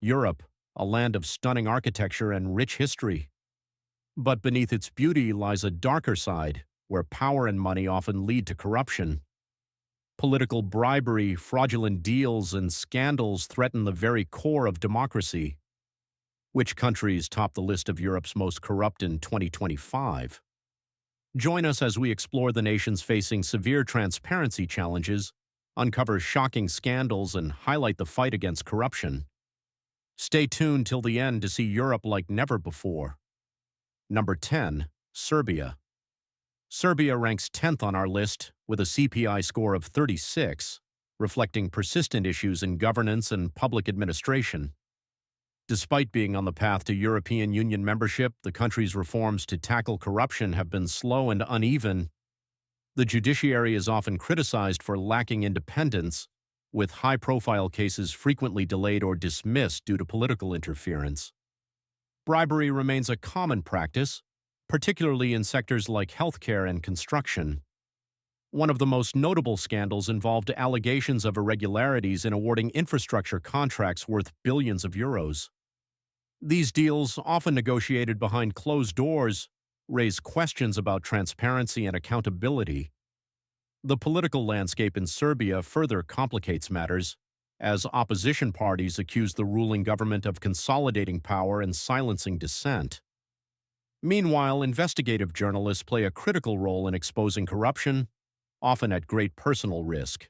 Europe, a land of stunning architecture and rich history. But beneath its beauty lies a darker side, where power and money often lead to corruption. Political bribery, fraudulent deals, and scandals threaten the very core of democracy. Which countries top the list of Europe's most corrupt in 2025? Join us as we explore the nations facing severe transparency challenges, uncover shocking scandals, and highlight the fight against corruption. Stay tuned till the end to see Europe like never before. Number 10. Serbia. Serbia ranks 10th on our list with a CPI score of 36, reflecting persistent issues in governance and public administration. Despite being on the path to European Union membership, the country's reforms to tackle corruption have been slow and uneven. The judiciary is often criticized for lacking independence, with high-profile cases frequently delayed or dismissed due to political interference. Bribery remains a common practice, particularly in sectors like healthcare and construction. One of the most notable scandals involved allegations of irregularities in awarding infrastructure contracts worth billions of euros. These deals, often negotiated behind closed doors, raise questions about transparency and accountability. The political landscape in Serbia further complicates matters, as opposition parties accuse the ruling government of consolidating power and silencing dissent. Meanwhile, investigative journalists play a critical role in exposing corruption, often at great personal risk.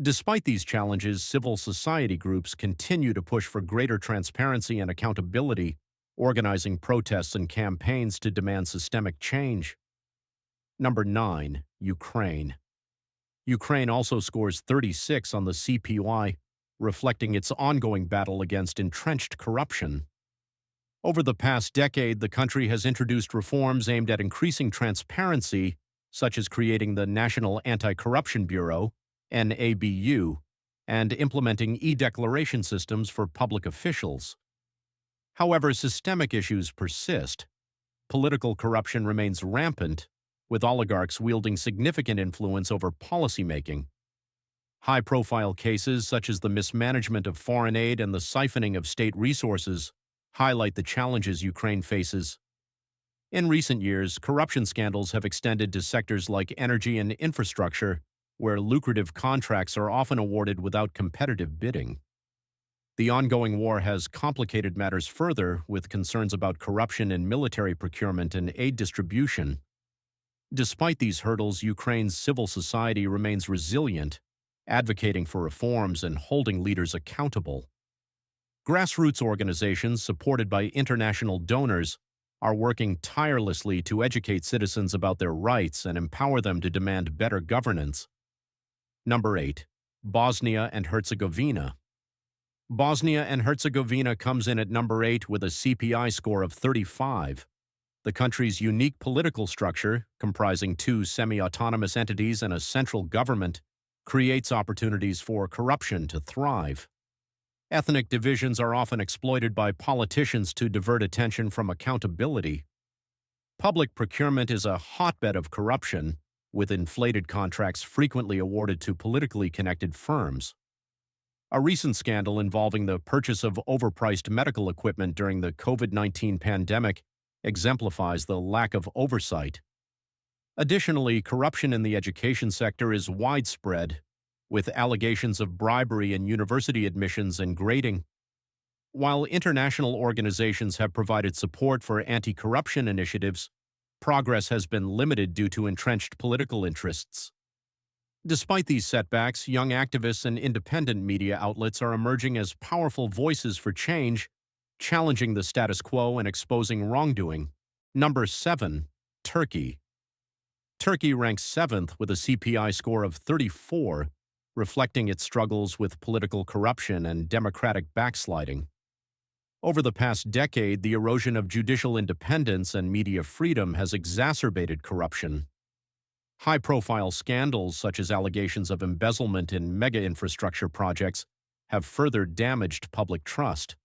Despite these challenges, civil society groups continue to push for greater transparency and accountability, organizing protests and campaigns to demand systemic change. Number 9. Ukraine. Ukraine also scores 36 on the CPI, reflecting its ongoing battle against entrenched corruption. Over the past decade, the country has introduced reforms aimed at increasing transparency, such as creating the National Anti-Corruption Bureau, NABU, and implementing e-declaration systems for public officials. However, systemic issues persist. Political corruption remains rampant, with oligarchs wielding significant influence over policymaking. High-profile cases such as the mismanagement of foreign aid and the siphoning of state resources highlight the challenges Ukraine faces. In recent years, corruption scandals have extended to sectors like energy and infrastructure, where lucrative contracts are often awarded without competitive bidding. The ongoing war has complicated matters further, with concerns about corruption in military procurement and aid distribution. Despite these hurdles, Ukraine's civil society remains resilient, advocating for reforms and holding leaders accountable. Grassroots organizations, supported by international donors, are working tirelessly to educate citizens about their rights and empower them to demand better governance. Number 8. Bosnia and Herzegovina. Bosnia and Herzegovina comes in at number 8 with a CPI score of 35. The country's unique political structure, comprising two semi-autonomous entities and a central government, creates opportunities for corruption to thrive. Ethnic divisions are often exploited by politicians to divert attention from accountability. Public procurement is a hotbed of corruption, with inflated contracts frequently awarded to politically connected firms. A recent scandal involving the purchase of overpriced medical equipment during the COVID-19 pandemic exemplifies the lack of oversight. Additionally, corruption in the education sector is widespread, with allegations of bribery in university admissions and grading. While international organizations have provided support for anti-corruption initiatives, progress has been limited due to entrenched political interests. Despite these setbacks, young activists and independent media outlets are emerging as powerful voices for change, challenging the status quo and exposing wrongdoing. Number 7. Turkey. Turkey ranks 7th with a CPI score of 34, reflecting its struggles with political corruption and democratic backsliding. Over the past decade, the erosion of judicial independence and media freedom has exacerbated corruption. High-profile scandals, such as allegations of embezzlement in mega-infrastructure projects, have further damaged public trust.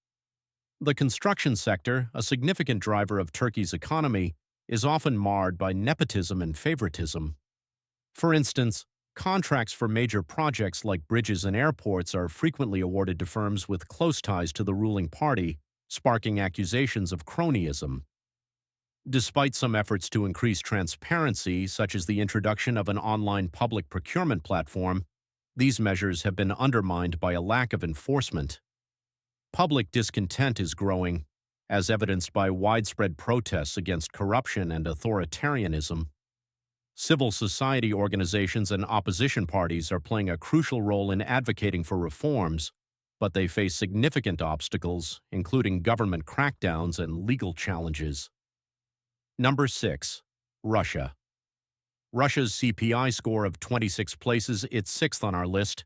The construction sector, a significant driver of Turkey's economy, is often marred by nepotism and favoritism. For instance, Contracts for major projects like bridges and airports are frequently awarded to firms with close ties to the ruling party, sparking accusations of cronyism. Despite some efforts to increase transparency, such as the introduction of an online public procurement platform, these measures have been undermined by a lack of enforcement. Public discontent is growing, as evidenced by widespread protests against corruption and authoritarianism. Civil society organizations and opposition parties are playing a crucial role in advocating for reforms, but they face significant obstacles, including government crackdowns and legal challenges. Number 6. Russia. Russia's CPI score of 26 places its sixth on our list,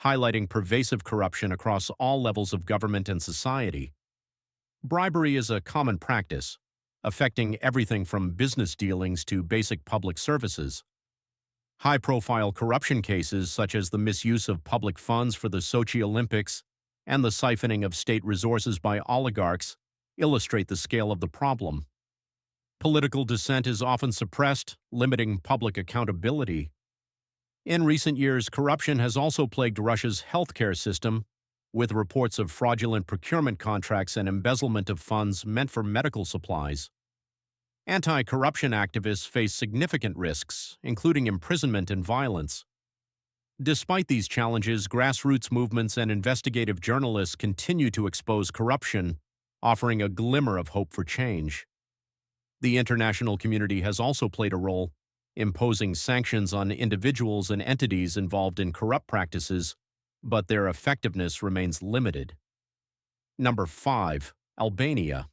highlighting pervasive corruption across all levels of government and society. Bribery is a common practice, affecting everything from business dealings to basic public services. High-profile corruption cases such as the misuse of public funds for the Sochi Olympics and the siphoning of state resources by oligarchs illustrate the scale of the problem. Political dissent is often suppressed, limiting public accountability. In recent years, corruption has also plagued Russia's healthcare system, with reports of fraudulent procurement contracts and embezzlement of funds meant for medical supplies. Anti-corruption activists face significant risks, including imprisonment and violence. Despite these challenges, grassroots movements and investigative journalists continue to expose corruption, offering a glimmer of hope for change. The international community has also played a role, imposing sanctions on individuals and entities involved in corrupt practices, but their effectiveness remains limited. Number 5. Albania.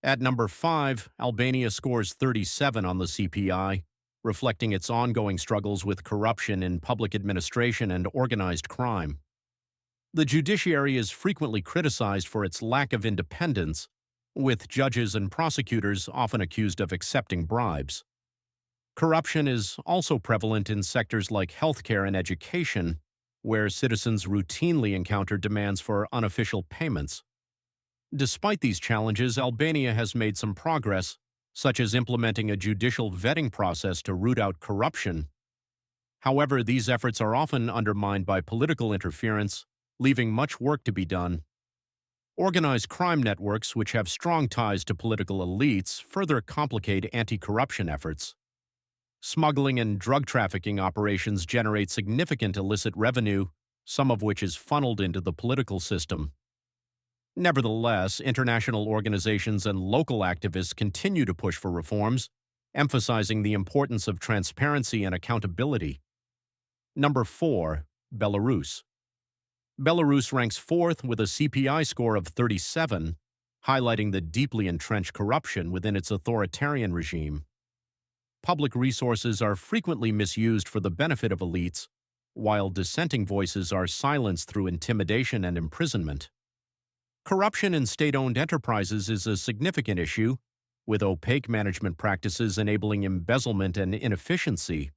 At number 5, Albania scores 37 on the CPI, reflecting its ongoing struggles with corruption in public administration and organized crime. The judiciary is frequently criticized for its lack of independence, with judges and prosecutors often accused of accepting bribes. Corruption is also prevalent in sectors like healthcare and education, where citizens routinely encounter demands for unofficial payments. Despite these challenges, Albania has made some progress, such as implementing a judicial vetting process to root out corruption. However, these efforts are often undermined by political interference, leaving much work to be done. Organized crime networks, which have strong ties to political elites, further complicate anti-corruption efforts. Smuggling and drug trafficking operations generate significant illicit revenue, some of which is funneled into the political system. Nevertheless, international organizations and local activists continue to push for reforms, emphasizing the importance of transparency and accountability. Number 4. Belarus. Belarus ranks 4th with a CPI score of 37, highlighting the deeply entrenched corruption within its authoritarian regime. Public resources are frequently misused for the benefit of elites, while dissenting voices are silenced through intimidation and imprisonment. Corruption in state-owned enterprises is a significant issue, with opaque management practices enabling embezzlement and inefficiency.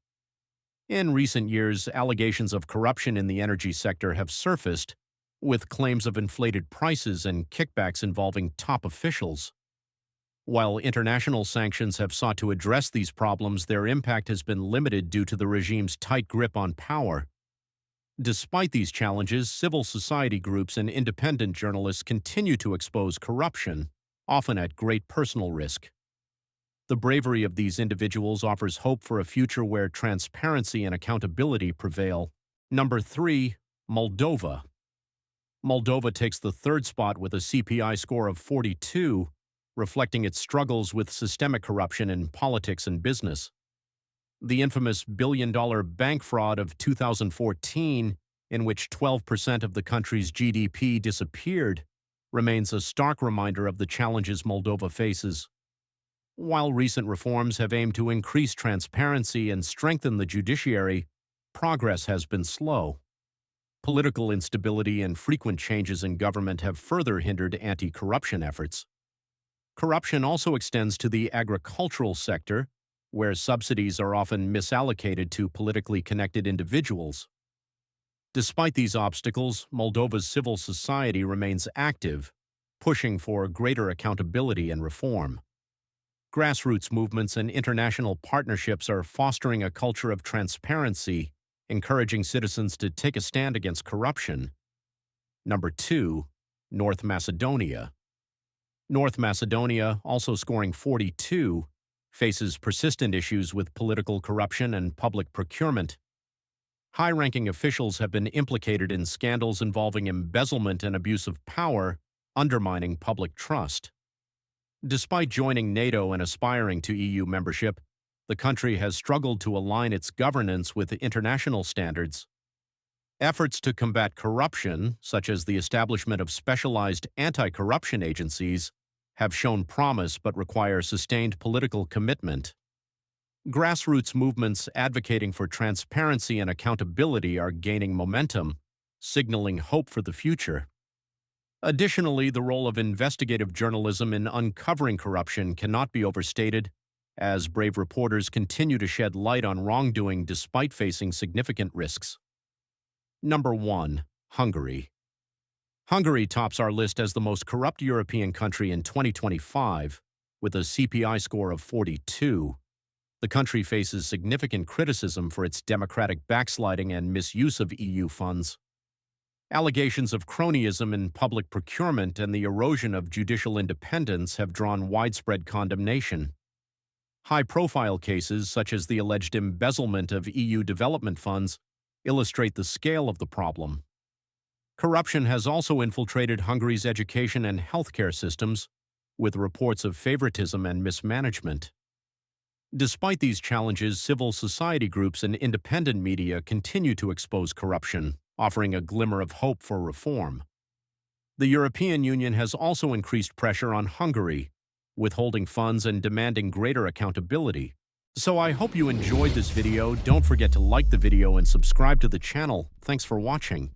In recent years, allegations of corruption in the energy sector have surfaced, with claims of inflated prices and kickbacks involving top officials. While international sanctions have sought to address these problems, their impact has been limited due to the regime's tight grip on power. Despite these challenges, civil society groups and independent journalists continue to expose corruption, often at great personal risk. The bravery of these individuals offers hope for a future where transparency and accountability prevail. Number 3. Moldova. Moldova takes the 3rd spot with a CPI score of 42, reflecting its struggles with systemic corruption in politics and business. The infamous billion-dollar bank fraud of 2014, in which 12% of the country's GDP disappeared, remains a stark reminder of the challenges Moldova faces. While recent reforms have aimed to increase transparency and strengthen the judiciary, progress has been slow. Political instability and frequent changes in government have further hindered anti-corruption efforts. Corruption also extends to the agricultural sector, where subsidies are often misallocated to politically connected individuals. Despite these obstacles, Moldova's civil society remains active, pushing for greater accountability and reform. Grassroots movements and international partnerships are fostering a culture of transparency, encouraging citizens to take a stand against corruption. Number 2, North Macedonia. North Macedonia, also scoring 42, faces persistent issues with political corruption and public procurement. High-ranking officials have been implicated in scandals involving embezzlement and abuse of power, undermining public trust. Despite joining NATO and aspiring to EU membership, the country has struggled to align its governance with international standards. Efforts to combat corruption, such as the establishment of specialized anti-corruption agencies, have shown promise but require sustained political commitment. Grassroots movements advocating for transparency and accountability are gaining momentum, signaling hope for the future. Additionally, the role of investigative journalism in uncovering corruption cannot be overstated, as brave reporters continue to shed light on wrongdoing despite facing significant risks. Number 1, Hungary. Hungary tops our list as the most corrupt European country in 2025, with a CPI score of 42. The country faces significant criticism for its democratic backsliding and misuse of EU funds. Allegations of cronyism in public procurement and the erosion of judicial independence have drawn widespread condemnation. High-profile cases, such as the alleged embezzlement of EU development funds, illustrate the scale of the problem. Corruption has also infiltrated Hungary's education and healthcare systems, with reports of favoritism and mismanagement. Despite these challenges, civil society groups and independent media continue to expose corruption, offering a glimmer of hope for reform. The European Union has also increased pressure on Hungary, withholding funds and demanding greater accountability. So I hope you enjoyed this video. Don't forget to like the video and subscribe to the channel. Thanks for watching.